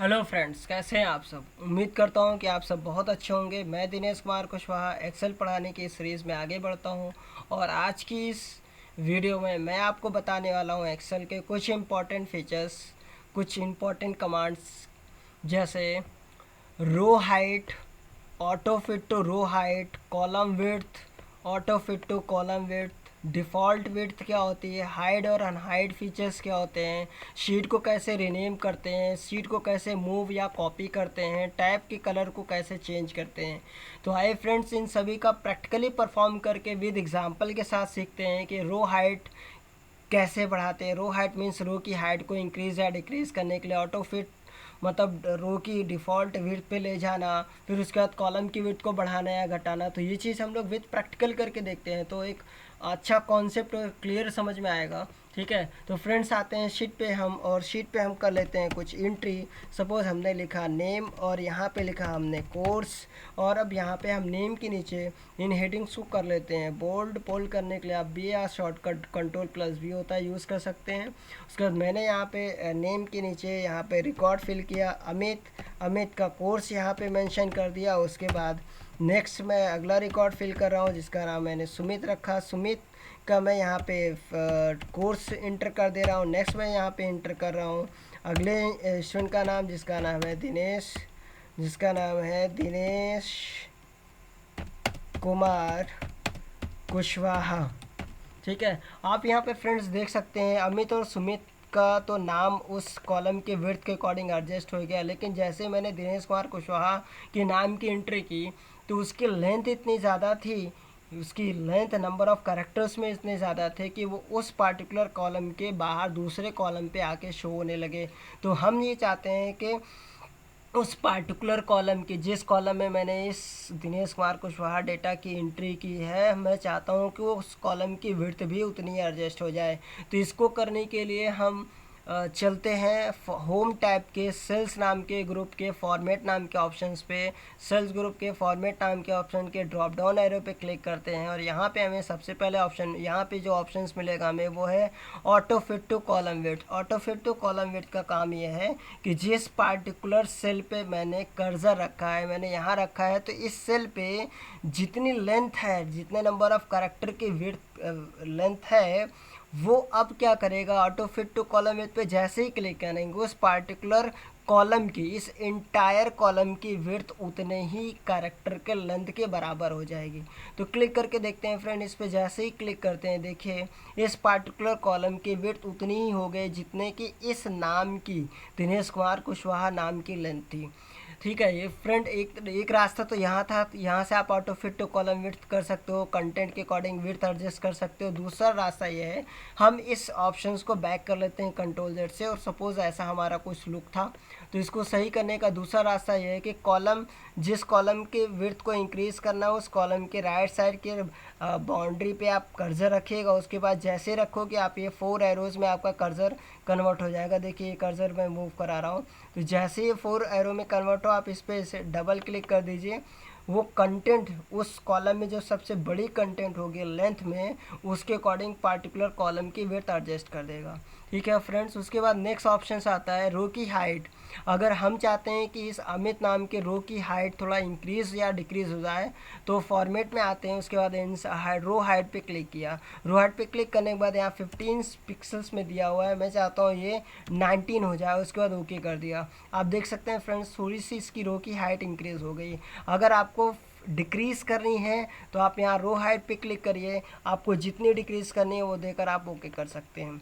Hello friends, कैसे हैं आप सब। उम्मीद करता हूं कि आप सब बहुत अच्छे होंगे। मैं दिनेश कुमार कुशवाहा एक्सेल पढ़ाने की सीरीज़ में आगे बढ़ता हूं और आज की इस वीडियो में मैं आपको बताने वाला हूं एक्सेल के कुछ इम्पॉर्टेंट फीचर्स, कुछ इम्पॉर्टेंट कमांड्स, जैसे row height, auto fit to row height, column width, auto fit to column width, default width क्या होती है, हाइड और अनहाइड फीचर्स क्या होते हैं, शीट को कैसे रिनेम करते हैं, शीट को कैसे मूव या कॉपी करते हैं, टैब के कलर को कैसे चेंज करते हैं। तो आइए फ्रेंड्स, इन सभी का प्रैक्टिकली परफॉर्म करके विद एग्जांपल के साथ सीखते हैं कि रो हाइट कैसे बढ़ाते हैं। रो हाइट मीन्स रो की हाइट को इंक्रीज़ या डिक्रीज़ करने के लिए। ऑटो फिट मतलब रो की डिफ़ॉल्ट विड्थ पे ले जाना, फिर उसके बाद कॉलम की विड्थ को बढ़ाना या घटाना। तो ये चीज़ हम लोग विद प्रैक्टिकल करके देखते हैं तो एक अच्छा कॉन्सेप्ट क्लियर समझ में आएगा। ठीक है, तो फ्रेंड्स आते हैं शीट पे हम, और शीट पे हम कर लेते हैं कुछ एंट्री। सपोज़ हमने लिखा नेम और यहाँ पे लिखा हमने कोर्स, और अब यहाँ पे हम नेम के नीचे इन हेडिंग्स को कर लेते हैं बोल्ड। बोल्ड करने के लिए आप बी या शॉर्टकट कंट्रोल+V होता है, यूज़ कर सकते हैं। उसके बाद मैंने यहाँ पे नेम के नीचे यहाँ पे रिकॉर्ड फिल किया, अमित का कोर्स यहाँ पे मेंशन कर दिया। उसके बाद नेक्स्ट मैं अगला रिकॉर्ड फिल कर रहा हूँ जिसका नाम मैंने सुमित रखा। सुमित का मैं यहाँ पे कोर्स इंटर कर दे रहा हूँ। नेक्स्ट मैं यहाँ पे इंटर कर रहा हूँ अगले स्टूडेंट का नाम, जिसका नाम है दिनेश कुमार कुशवाहा। ठीक है, आप यहाँ पे फ्रेंड्स देख सकते हैं अमित और सुमित का तो नाम उस कॉलम के विड्थ के अकॉर्डिंग एडजस्ट हो गया, लेकिन जैसे मैंने दिनेश कुमार कुशवाहा के नाम की एंट्री की तो उसकी लेंथ इतनी ज़्यादा थी, उसकी लेंथ नंबर ऑफ़ कैरेक्टर्स में इतने ज़्यादा थे कि वो उस पार्टिकुलर कॉलम के बाहर दूसरे कॉलम पे आके शो होने लगे। तो हम ये चाहते हैं कि उस पार्टिकुलर कॉलम की, जिस कॉलम में मैंने इस दिनेश कुमार कुशवाहा डेटा की एंट्री की है, मैं चाहता हूँ कि वो उस कॉलम की विड्थ भी उतनी एडजस्ट हो जाए। तो इसको करने के लिए हम चलते हैं होम टैब के सेल्स नाम के ग्रुप के फॉर्मेट नाम के ऑप्शंस पे। सेल्स ग्रुप के फॉर्मेट नाम के ऑप्शन के ड्रॉप डाउन एरो पे क्लिक करते हैं और यहाँ पे हमें सबसे पहले ऑप्शन, यहाँ पे जो ऑप्शंस मिलेगा हमें वो है auto fit to column width. Auto fit to column width का काम ये है कि जिस पार्टिकुलर सेल पे मैंने कर्सर रखा है, मैंने यहाँ रखा है, तो इस सेल पे जितनी लेंथ है, जितने नंबर ऑफ कैरेक्टर की विड्थ लेंथ है, वो अब क्या करेगा, auto fit to column width पे जैसे ही क्लिक करेंगे उस पार्टिकुलर कॉलम की, इस इंटायर कॉलम की विड्थ उतने ही कैरेक्टर के लेंथ के बराबर हो जाएगी। तो क्लिक करके देखते हैं फ्रेंड, इस पे जैसे ही क्लिक करते हैं देखिए इस पार्टिकुलर कॉलम की विड्थ उतनी ही हो गई जितने की इस नाम की, दिनेश कुमार कुशवाहा नाम की लेंथ थी। ठीक है, ये फ्रेंड एक रास्ता तो यहाँ था, यहाँ से आप auto fit to column width कर सकते हो, कंटेंट के अकॉर्डिंग विड्थ एडजस्ट कर सकते हो। दूसरा रास्ता ये है, हम इस ऑप्शंस को बैक कर लेते हैं कंट्रोल Z से, और सपोज़ ऐसा हमारा कुछ लुक था तो इसको सही करने का दूसरा रास्ता ये है कि कॉलम, जिस कॉलम के विड्थ को इंक्रीज़ करना है उस कॉलम के राइट साइड के बाउंड्री पे आप कर्सर रखिएगा। उसके बाद जैसे रखोगे आप, ये 4 एरोज़ में आपका कर्सर कन्वर्ट हो जाएगा। देखिए ये कर्सर मैं मूव करा रहा हूँ, तो जैसे ये 4 एरो में कन्वर्ट हो आप इस पर इसे डबल क्लिक कर दीजिए। वो कंटेंट उस कॉलम में जो सबसे बड़ी कंटेंट होगी लेंथ में, उसके अकॉर्डिंग पार्टिकुलर कॉलम की विड्थ एडजस्ट कर देगा। ठीक है फ्रेंड्स, उसके बाद नेक्स्ट ऑप्शन आता है रो की हाइट। अगर हम चाहते हैं कि इस अमित नाम के रो की हाइट थोड़ा इंक्रीज़ या डिक्रीज़ हो जाए तो फॉर्मेट में आते हैं, उसके बाद इन रो हाइट पे क्लिक किया। रो हाइट पे क्लिक करने के बाद यहाँ 15 पिक्सल्स में दिया हुआ है, मैं चाहता हूँ ये 19 हो जाए। उसके बाद ओके कर दिया। आप देख सकते हैं फ्रेंड्स थोड़ी सी इसकी रो की हाइट इंक्रीज़ हो गई। अगर आपको डिक्रीज़ करनी है तो आप यहाँ रो हाइट पे क्लिक करिए, आपको जितनी डिक्रीज़ करनी है वो देकर आप ओके कर सकते हैं।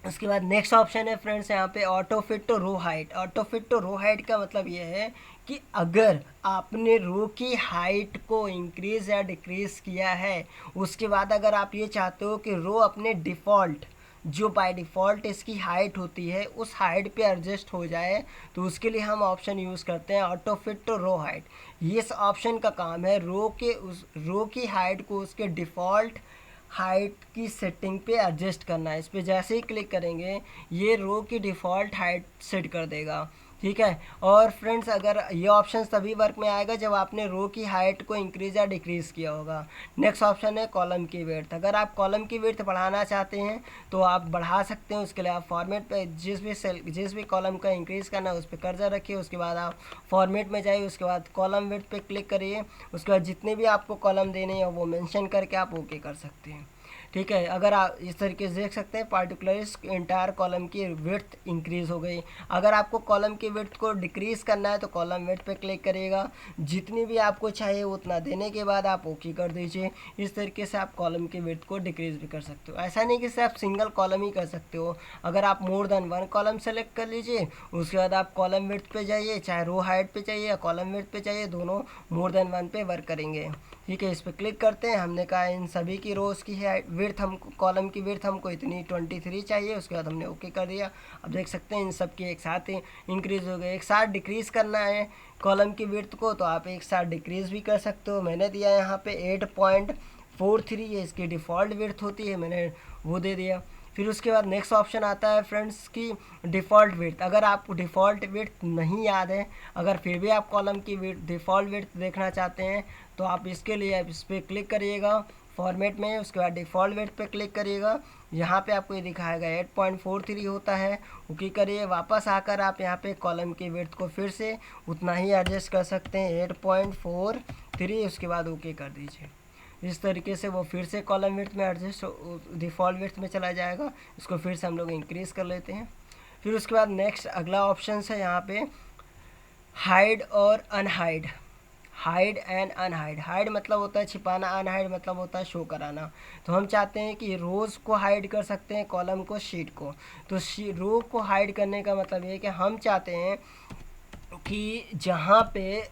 उसके बाद नेक्स्ट ऑप्शन है फ्रेंड्स यहाँ पे auto fit to row height. Auto fit to row height का मतलब ये है कि अगर आपने रो की हाइट को इंक्रीज़ या डिक्रीज़ किया है, उसके बाद अगर आप ये चाहते हो कि रो अपने डिफ़ॉल्ट, जो बाय डिफ़ॉल्ट इसकी हाइट होती है उस हाइट पे एडजस्ट हो जाए, तो उसके लिए हम ऑप्शन यूज़ करते हैं auto fit to row height. ये इस ऑप्शन का काम है रो के उस रो की हाइट को उसके डिफ़ॉल्ट हाइट की सेटिंग पे एडजस्ट करना है। इस पर जैसे ही क्लिक करेंगे ये रो की डिफ़ॉल्ट हाइट सेट कर देगा। ठीक है। और फ्रेंड्स अगर ये ऑप्शन तभी वर्क में आएगा जब आपने रो की हाइट को इंक्रीज या डिक्रीज़ किया होगा। नेक्स्ट ऑप्शन है कॉलम की विड्थ। अगर आप कॉलम की विड्थ बढ़ाना चाहते हैं तो आप बढ़ा सकते हैं। उसके लिए आप फॉर्मेट पे जिस भी कॉलम का इंक्रीज़ करना है उस पर कर्सर रखिए। उसके बाद आप फॉर्मेट में जाइए, उसके बाद कॉलम विड्थ पे क्लिक करिए। उसके बाद जितने भी आपको कॉलम देने हैं वो मेंशन करके आप ओके कर सकते हैं। ठीक है। अगर आप इस तरीके से देख सकते हैं पार्टिकुलर इंटायर कॉलम की विड्थ इंक्रीज़ हो गई। अगर आपको कॉलम की विड्थ को डिक्रीज़ करना है तो कॉलम विड्थ पे क्लिक करिएगा। जितनी भी आपको चाहिए उतना देने के बाद आप ओके कर दीजिए। इस तरीके से आप कॉलम की विड्थ को डिक्रीज़ भी कर सकते हो। ऐसा नहीं कि सिर्फ सिंगल कॉलम ही कर सकते हो। अगर आप more than one column select कर लीजिए, उसके बाद आप कॉलम विड्थ पे जाइए, चाहे रो हाइट पे चाहिए या कॉलम विड्थ पे चाहिए, दोनों मोर देन वन पे वर्क करेंगे। ठीक है। इस पर क्लिक करते हैं। हमने कहा इन सभी की रोज़ की है विड्थ, हमको कॉलम की विड्थ हमको इतनी 23 चाहिए। उसके बाद हमने ओके कर दिया। अब देख सकते हैं इन सब की एक साथ इंक्रीज़ हो गए। एक साथ डिक्रीज़ करना है कॉलम की विड्थ को तो आप एक साथ डिक्रीज़ भी कर सकते हो। मैंने दिया यहाँ पे 8.43, ये इसकी डिफ़ॉल्ट विड्थ होती है, मैंने वो दे दिया। फिर उसके बाद नेक्स्ट ऑप्शन आता है फ्रेंड्स की डिफ़ॉल्ट विड्थ। अगर आपको डिफ़ॉल्ट विड्थ नहीं याद है, अगर फिर भी आप कॉलम की विड्थ डिफ़ॉल्ट विड्थ देखना चाहते हैं तो आप इसके लिए आप इस पर क्लिक करिएगा फॉर्मेट में। उसके बाद डिफ़ॉल्ट विड्थ पे क्लिक करिएगा। यहाँ पे आपको ये दिखाएगा 8.43 होता है। ओके करिए। वापस आकर आप यहाँ पे कॉलम की विड्थ को फिर से उतना ही एडजस्ट कर सकते हैं 8.43। उसके बाद ओके कर दीजिए। इस तरीके से वो फिर से कॉलम विड्थ में एडजस्ट डिफ़ॉल्ट विड्थ में चला जाएगा। इसको फिर से हम लोग इंक्रीज़ कर लेते हैं। फिर उसके बाद नेक्स्ट अगला ऑप्शन है यहाँ पे हाइड और unhide. Hide and unhide. Hide मतलब होता है छिपाना, अनहाइड मतलब होता है शो कराना। तो हम चाहते हैं कि रोज़ को हाइड कर सकते हैं, कॉलम को, शीट को। तो रो को हाइड करने का मतलब ये है कि हम चाहते हैं कि जहाँ पे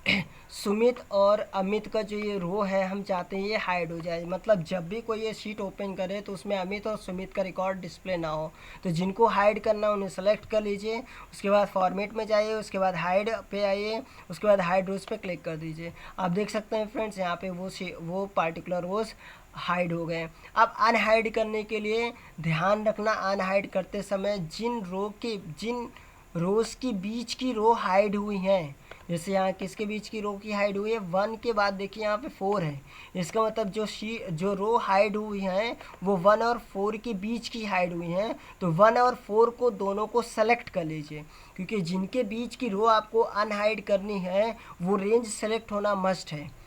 सुमित और अमित का जो ये रो है हम चाहते हैं ये हाइड हो जाए। मतलब जब भी कोई ये शीट ओपन करे तो उसमें अमित और सुमित का रिकॉर्ड डिस्प्ले ना हो। तो जिनको हाइड करना उन्हें सेलेक्ट कर लीजिए। उसके बाद फॉर्मेट में जाइए, उसके बाद हाइड पे आइए, उसके बाद हाइड रोज पे क्लिक कर दीजिए। आप देख सकते हैं फ्रेंड्स यहाँ पे वो पार्टिकुलर रोज हाइड हो गए। अब अनहाइड करने के लिए ध्यान रखना, अनहाइड करते समय जिन रोज़ की बीच की रो हाइड हुई हैं, जैसे यहाँ किसके बीच की रो की हाइड हुई है 1 के बाद देखिए यहाँ पे 4 है। इसका मतलब जो रो हाइड हुई हैं वो 1 और 4 के बीच की हाइड हुई हैं। तो 1 और 4 को दोनों को सेलेक्ट कर लीजिए, क्योंकि जिनके बीच की रो आपको अनहाइड करनी है वो रेंज सेलेक्ट होना मस्ट है।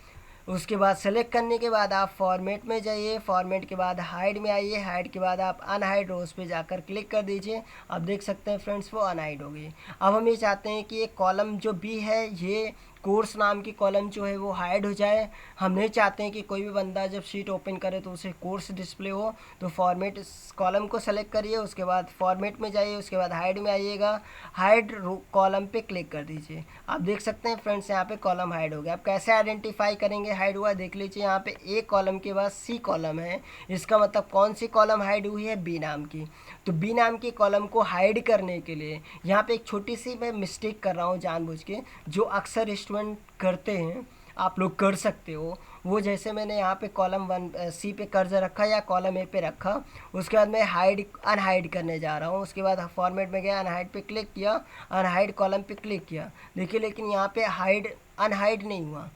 उसके बाद सेलेक्ट करने के बाद आप फॉर्मेट में जाइए, फॉर्मेट के बाद हाइड में आइए, हाइड के बाद आप अनहाइड रोज पे जाकर क्लिक कर दीजिए। आप देख सकते हैं फ्रेंड्स वो अनहाइड हो गई। अब हम ये चाहते हैं कि ये कॉलम जो बी है, ये कोर्स नाम की कॉलम जो है वो हाइड हो जाए। हम नहीं चाहते हैं कि कोई भी बंदा जब शीट ओपन करे तो उसे कोर्स डिस्प्ले हो। तो फॉर्मेट कॉलम को सेलेक्ट करिए, उसके बाद फॉर्मेट में जाइए, उसके बाद हाइड में आइएगा, हाइड कॉलम पे क्लिक कर दीजिए। आप देख सकते हैं फ्रेंड्स यहाँ पे कॉलम हाइड हो गया। आप कैसे आइडेंटिफाई करेंगे हाइड हुआ, देख लीजिए यहाँ पे ए कॉलम के बाद सी कॉलम है। इसका मतलब कौन सी कॉलम हाइड हुई है, बी नाम की। तो बी नाम की कॉलम को हाइड करने के लिए यहाँ पे एक छोटी सी मैं मिस्टेक कर रहा हूँ जानबूझ के, जो अक्सर स्टूडेंट करते हैं, आप लोग कर सकते हो। वो जैसे मैंने यहाँ पे कॉलम 1 सी पे कर्सर रखा या कॉलम ए पे रखा, उसके बाद मैं अनहाइड करने जा रहा हूँ। उसके बाद फॉर्मेट में गया, अनहाइड पे क्लिक किया, अनहाइड कॉलम पे क्लिक किया, देखिए लेकिन यहाँ पे अनहाइड नहीं हुआ।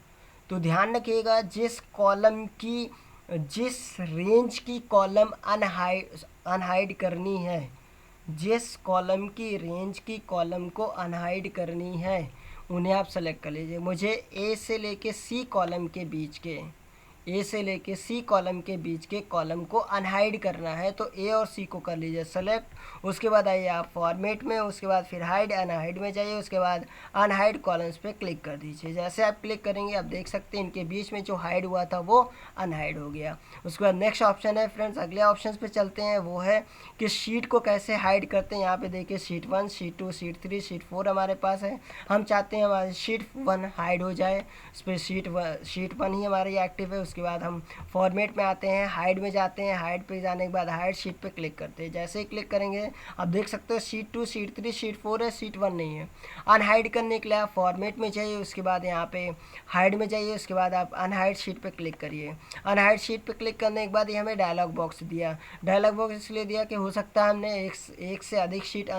तो ध्यान रखिएगा जिस रेंज की कॉलम अनहाइड करनी है, जिस कॉलम की रेंज की कॉलम को अनहाइड करनी है उन्हें आप सेलेक्ट कर लीजिए। मुझे ए से लेके सी कॉलम के बीच के ए से लेके सी कॉलम के बीच के कॉलम को अनहाइड करना है, तो ए और सी को कर लीजिए सेलेक्ट। उसके बाद आइए आप फॉर्मेट में, उसके बाद फिर हाइड अनहाइड में जाइए, उसके बाद अनहाइड कॉलम्स पे क्लिक कर दीजिए। जैसे आप क्लिक करेंगे आप देख सकते हैं इनके बीच में जो हाइड हुआ था वो अनहाइड हो गया। उसके बाद नेक्स्ट ऑप्शन है फ्रेंड्स, अगले ऑप्शन पे चलते हैं, वो है कि शीट को कैसे हाइड करते हैं। यहाँ पे देखिए शीट 1, शीट 2, शीट 3, शीट 4 हमारे पास है। हम चाहते हैं हमारी शीट 1 हाइड हो जाए, उस पर शीट 1 ही हमारी एक्टिव है। उसके बाद हम फॉर्मेट में आते हैं, हाइड में जाते हैं, हाइड पे जाने के बाद हाइड शीट पे क्लिक करते हैं। जैसे ही क्लिक करेंगे आप देख सकते हो शीट 2, शीट 3, शीट 4 है, शीट 1 नहीं है। अनहाइड करने के लिए आप फॉर्मेट में जाइए, उसके बाद यहाँ पे हाइड में जाइए, उसके बाद आप अनहाइड शीट पे क्लिक करिए। अनहाइड शीट पे क्लिक करने के बाद ये हमें डायलॉग बॉक्स दिया। डायलॉग बॉक्स इसलिए दिया कि हो सकता है हमने एक से अधिक शीट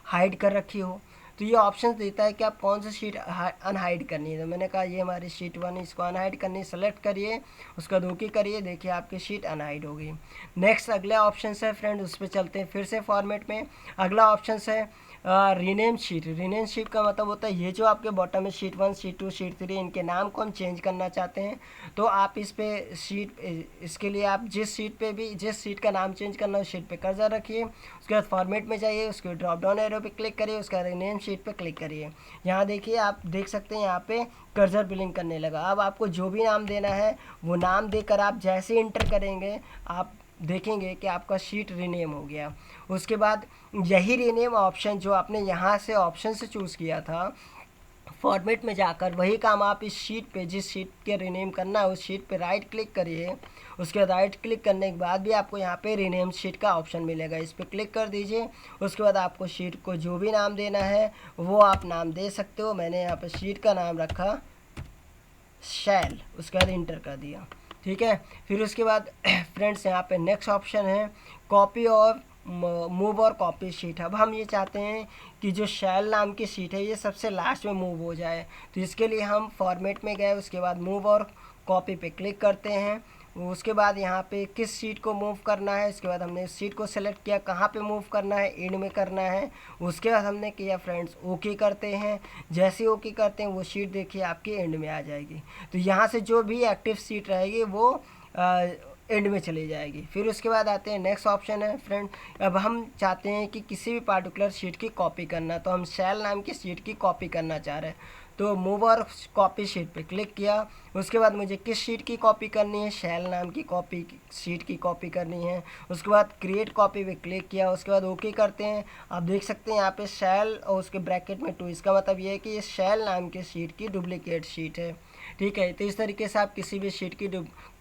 हाइड कर रखी हो। तो ये ऑप्शन देता है कि आप कौन सी शीट अनहाइड करनी है। तो मैंने कहा ये हमारी शीट 1, इसको अनहाइड करनी, सेलेक्ट करिए, उसका ओके करिए, देखिए आपकी शीट अनहाइड हो गई। नेक्स्ट अगला ऑप्शन है फ्रेंड, उस पर चलते हैं फिर से फॉर्मेट में। अगला ऑप्शन है रीनेम शीट। रीनेम शीट का मतलब होता है ये जो आपके बॉटम में शीट 1, शीट 2, शीट 3, इनके नाम को हम चेंज करना चाहते हैं। तो आप इस पे शीट, इसके लिए आप जिस सीट का नाम चेंज करना है उस शीट पे कर्सर रखिए, उसके बाद फॉर्मेट में जाइए, उसके ड्रॉप डाउन एरो पे क्लिक करिए, उसका रीनेम शीट पे क्लिक करिए। यहाँ देखिए, आप देख सकते हैं यहाँ पे कर्सर बिलिंग करने लगा। अब आपको जो भी नाम देना है वो नाम देकर आप जैसे इंटर करेंगे आप देखेंगे कि आपका शीट रीनेम हो गया। उसके बाद यही रीनेम ऑप्शन जो आपने यहाँ से ऑप्शन से चूज़ किया था, फॉर्मेट में जाकर वही काम आप इस शीट पे, जिस शीट के रीनेम करना है उस शीट पे राइट क्लिक करिए। उसके बाद राइट क्लिक करने के बाद भी आपको यहाँ पे रीनेम शीट का ऑप्शन मिलेगा, इस पर क्लिक कर दीजिए। उसके बाद आपको शीट को जो भी नाम देना है वो आप नाम दे सकते हो। मैंने यहाँ पे शीट का नाम रखा शैल, उसके बाद इंटर कर दिया। ठीक है, फिर उसके बाद फ्रेंड्स यहाँ पे नेक्स्ट ऑप्शन है कॉपी और मूव और कॉपी शीट। अब हम ये चाहते हैं कि जो शैल नाम की शीट है ये सबसे लास्ट में मूव हो जाए। तो इसके लिए हम फॉर्मेट में गए, उसके बाद मूव और कॉपी पे क्लिक करते हैं। उसके बाद यहाँ पे किस शीट को मूव करना है, इसके बाद हमने शीट को सेलेक्ट किया, कहाँ पे मूव करना है, एंड में करना है। उसके बाद हमने किया फ्रेंड्स ओके करते हैं। जैसे ओके करते हैं वो शीट देखिए आपकी एंड में आ जाएगी। तो यहाँ से जो भी एक्टिव शीट रहेगी वो एंड में चली जाएगी। फिर उसके बाद आते हैं नेक्स्ट ऑप्शन है फ्रेंड, अब हम चाहते हैं कि किसी भी पार्टिकुलर शीट की कॉपी करना, तो हम शैल नाम की शीट की कॉपी करना चाह रहे हैं। तो मूव और कॉपी शीट पे क्लिक किया। उसके बाद मुझे किस शीट की कॉपी करनी है, शैल नाम की कॉपी शीट की कॉपी करनी है। उसके बाद क्रिएट कॉपी पे क्लिक किया, उसके बाद ओके करते हैं। आप देख सकते हैं यहाँ पे शैल और उसके ब्रैकेट में 2, इसका मतलब ये है कि ये शैल नाम की शीट की डुप्लीकेट शीट है। ठीक है, तो इस तरीके से आप किसी भी शीट की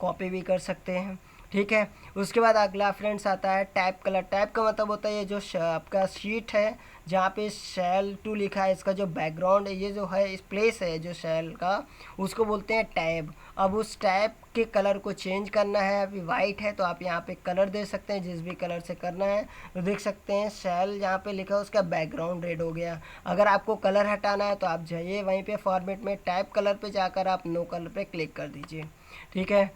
कॉपी भी कर सकते हैं। ठीक है, उसके बाद अगला फ्रेंड्स आता है टैब कलर। टैब का मतलब होता है ये जो आपका शीट है जहाँ पे शैल 2 लिखा है, इसका जो बैकग्राउंड है, ये जो है इस प्लेस है जो शैल का, उसको बोलते हैं टैब। अब उस टैब के कलर को चेंज करना है। अभी वाइट है तो आप यहाँ पे कलर दे सकते हैं, जिस भी कलर से करना है। तो देख सकते हैं शैल जहाँ पे लिखा है उसका बैकग्राउंड रेड हो गया। अगर आपको कलर हटाना है तो आप जाइए वहीं पे फॉर्मेट में टैब कलर पे जाकर आप नो कलर पे क्लिक कर दीजिए। ठीक है,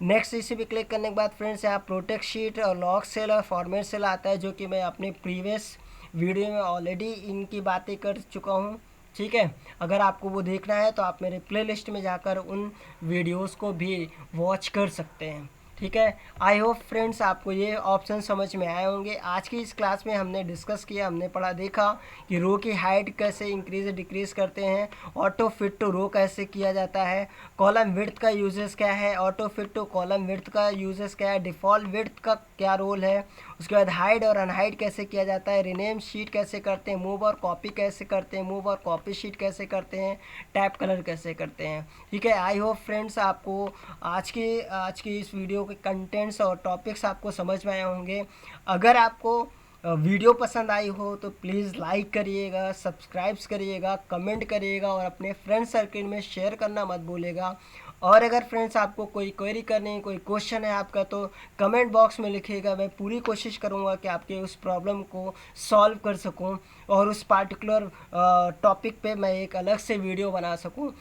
नेक्स्ट इसी पे क्लिक करने के बाद फ्रेंड्स यहाँ प्रोटेक्ट शीट और लॉक सेल और फॉर्मेट सेल आता है, जो कि मैं अपने प्रीवियस वीडियो में ऑलरेडी इनकी बातें कर चुका हूँ। ठीक है, अगर आपको वो देखना है तो आप मेरे प्लेलिस्ट में जाकर उन वीडियोस को भी वॉच कर सकते हैं। ठीक है, आई होप फ्रेंड्स आपको ये ऑप्शन समझ में आए होंगे। आज की इस क्लास में हमने डिस्कस किया, हमने पढ़ा देखा कि रो की हाइट कैसे इंक्रीज डिक्रीज करते हैं, ऑटो फिट टू रो कैसे किया जाता है, कॉलम विड्थ का यूजेस क्या है, auto fit to column width का यूजेस क्या है, डिफ़ॉल्ट विड्थ का क्या रोल है, उसके बाद हाइड और अनहाइड कैसे किया जाता है, रीनेम शीट कैसे करते हैं, मूव और कॉपी कैसे करते हैं, मूव और कॉपी शीट कैसे करते हैं, टैब कलर कैसे करते हैं। ठीक है, आई होप फ्रेंड्स आपको आज की इस वीडियो के कंटेंट्स और टॉपिक्स आपको समझ में आए होंगे। अगर आपको वीडियो पसंद आई हो तो प्लीज़ लाइक करिएगा, सब्सक्राइब करिएगा, कमेंट करिएगा और अपने फ्रेंड सर्किल में शेयर करना मत भूलिएगा। और अगर फ्रेंड्स आपको कोई क्वेरी करनी है, कोई क्वेश्चन है आपका, तो कमेंट बॉक्स में लिखिएगा। मैं पूरी कोशिश करूँगा कि आपके उस प्रॉब्लम को सॉल्व कर सकूँ और उस पार्टिकुलर टॉपिक पे मैं एक अलग से वीडियो बना सकूँ।